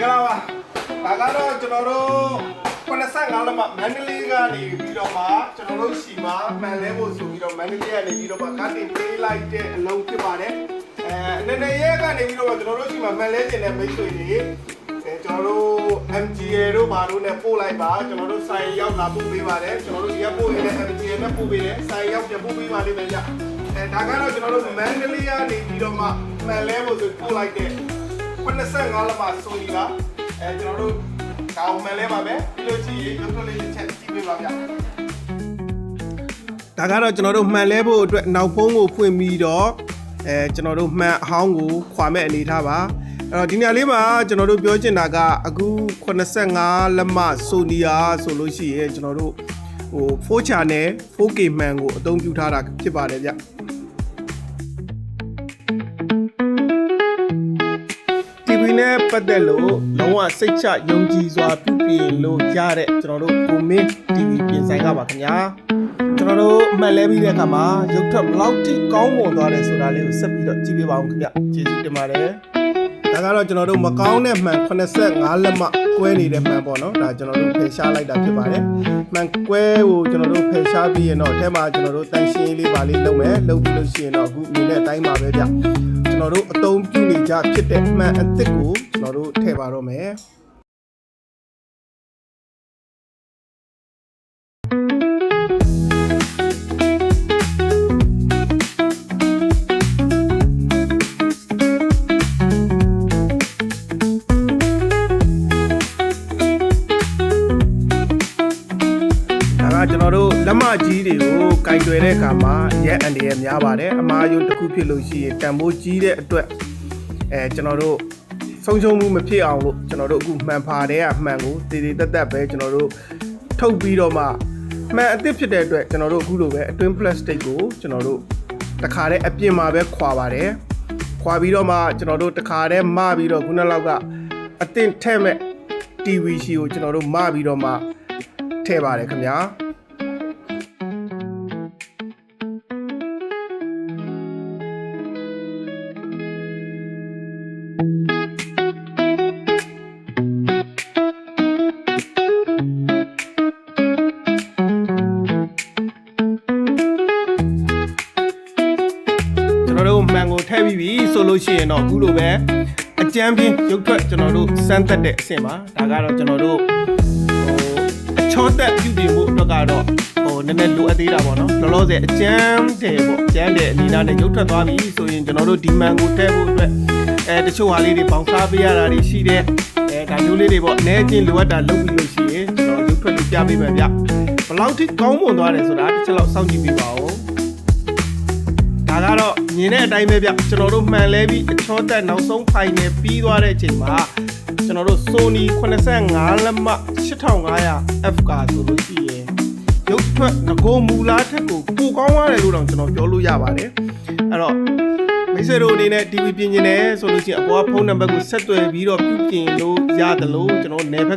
င်္ဂလာပါဒါကတော့ကျွန်တော်တို့85လမန်ဒလေးကနေပြီးတော့မှကျွန်တော်တို့စီမှာမှန်လဲဖို့ဆိုပြီးတော့မန်ဒလေးကနေပြီးတော့မှကတင်ပေးလိုက်တဲ့အလုံးဖြစ်ပါတယ်အနေနဲ့ရဲကနေပြီးတော့ကျွန်တော်တို့စီမှာမှန်လဲကျင်တဲ့မိတ်ဆွေတွေကျွန်တော်တို့ MGA တို့ဘာလို့နဲ့ပို့လိုက်ပါကျွန်တော်တို့ဆိုင်ရောက်လာပို့ပေးပါတယ်ကျွန်တော်တို့ဒီကပို့နေတဲ့ MGA နဲ့ပို့ပေးတယ်ဆိုင်ရောက်ပြန်ပို့ပေးပါလိမ့်မယ်ဗျဒါကတော့ကျွန်တော်တို့မန်ဒလေးကနေပြီးတော့မှမှန်လဲဖို့ဆိုပို့လိုက်တဲ့85လမဆိုဒီပါကျွန်တော်တို့ကောင်းမှန်လဲပါပဲပြီးလို့ရှိရင်ရုပ်ထုလေးတစ်ချက်ကြည့်ပေးပါဗျဒါကတော့ကျွန်တော်တို့မှန်လဲဖို့အတွက်နောက်ဖုံးကိုဖွင့်ပြီးတော့ကျွန်တော်တို့မှန်အဟောင်းကိုခွာမဲ့အနေထားပါအဲ့တော့ဒီနေရာလေးမှာကျွန်တော်တို့ပြောချင်တာကအခု85လက်မဆိုနီယာဆိုလို့ရှိရင်ကျွန်တော်တို့4 channel 4K မှန်ကိုအသုံးပြုထားတာဖြစ်ပါတယ်ဗျTV နဲ့ပတ်သက်လို့လုံးဝစိတ်ချယုံကြည်စွာပြုပြင်လို့ရတဲ့ကျွန်တော်တို့ကိုမင်း TV ပြင်ဆိုင်ကပါခင်ဗျာကျွန်တော်တို့အမှတ်လဲပြီးတဲ့အခါမှာရုပ်ထွက်ဘလောက်ထိကောင်းမွန်သွားတယ်ဆိုတာလေးကိုဆက်ပြီးတော့ကြည့်ပေးပါဦးခင်ဗျကျေးဇူးတင်ပါတယ်ဒါကတော့ကျွန်တော်တို့မကောင်းတဲ့မှန်85လက်မကွဲနေတဲ့မှန်ပေါ့နော်ဒါကျွန်တော်တို့ဖယ်ရှားလိုက်တာဖြစ်ပါတယ်မှန်ကွဲကိုကျွန်တော်တို့ဖယ်ရှားပြီးရင်တော့အထက်မှာကျွန်တော်တို့တန်ရှင်းလေးပါလေးလုပ်မယ်လုပ်ပြီးလို့ရှိရင်တော့အခုမြင်တဲ့အတိုင်းပါပဲဗျကျွန်တော်တို့အသုံးပြုနေကြဖြစ်တဲ့မှန်အသစ်ကိုကျွန်တော်တို့ထည့်ပါတော့မယ်ကျွန်တော်တို့လက်မကြီးတွေကိုကင်တွယ်တဲ့အခါမှာရက်အန်ဒီရများပါတယ်အမားယုံတစ်ခုဖြစ်လို့ရှိရင်တန်ဖိုးကြီးတဲ့အတွက်ကျွန်တော်တို့ဆုံးရှုံးမှုမဖြစ်အောင်လို့ကျွန်တော်တို့အခုမှန်ဖာတဲ့အမှန်ကိုတည်တည်တက်တက်ပဲကျွန်တော်တို့ထုတ်ပြီးတော့မှမှန်အသစ်ဖြစ်တဲ့အတွက်ကျွန်တော်တို့အခုလိုပဲအတွင်း plastic ကိုကျွန်တော်တို့တခါတည်းအပြင်မှာပဲခွာပါတယ်ခွာပြီးတော့မှကျွန်တော်တို့တခါတည်းမပြီးတော့ခုနလောက်ကအသင့်ထဲ့မဲ့ TVC ကိုကျွန်တော်တို့မပြီးတော့မှထည့်ပါတယ်ခင်ဗျာမှန်ကိုထည့်ပြီးပြီဆိုလို့ရှိရင်တော့အခုလိုပဲအကြမ်းပြင်းရုပ်ထွက်ကျွန်တော်တို့စမ်းသက်တဲ့အဆင့်ပါဒါကတော့ကျွန်တော်တို့အချောတက်ပြုပြင်မှုအတွက်ကတော့နည်းနည်းလိုအပ်သေးတာပေါ့နော်လောလောဆယ်အကြမ်းတယ်ပေါ့အကြမ်းတယ်အနေနဲ့ရုပ်ထွက်သွားပြီဆိုရင်ကျွန်တော်တို့ဒီမှန်ကိုထည့်ဖို့အတွက်တချို့ဟာလေးတွေပေါင်းစားပေးရတာတွေရှိတယ်ဒါမျိုးလေးတွေပေါ့အနေချင်းလိုအပ်တာလုပ်ပြီးလို့ရှိရင်ကျွန်တော်ရုပ်ထွက်လို့ပြပေးမယ်ဗျဘယ်လောက်ထိကောင်းမွန်သွားတယ်ဆိုတာတစ်ချက်လောက်စောင့်ကြည့်ပေးပါဦးဒါကတော့မြင်တဲ့အတိုင်းပဲဗျကျွန်တော်တို့မှန်လဲပြီးအချောတက်နောက်ဆုံးဖိုင်နယ်ပြီးသွားတဲ့အချိန်မှာကျွန်တော်တို့ Sony 85လက်မ 8500F ကဆိုလို့ရှိရင်ရုပ်ထွက်ငကိုမူလားထက်ကိုပိုကောင်းသွားတယ်လို့တော့ကျွန်တော်ပြောလို့ရပါတယ်အဲ့တော့မိတ်ဆွေတို့အနေနဲ့ TV ပြင်နေတယ်ဆိုလို့ရှိရင်အပေါ်ကဖုန်းနံပါတ်ကိုဆက်သွယ်ပြီးတော့ပြုပြင်လို့ရတယ်လို့ကျွန်တော်နယ်ဘက်က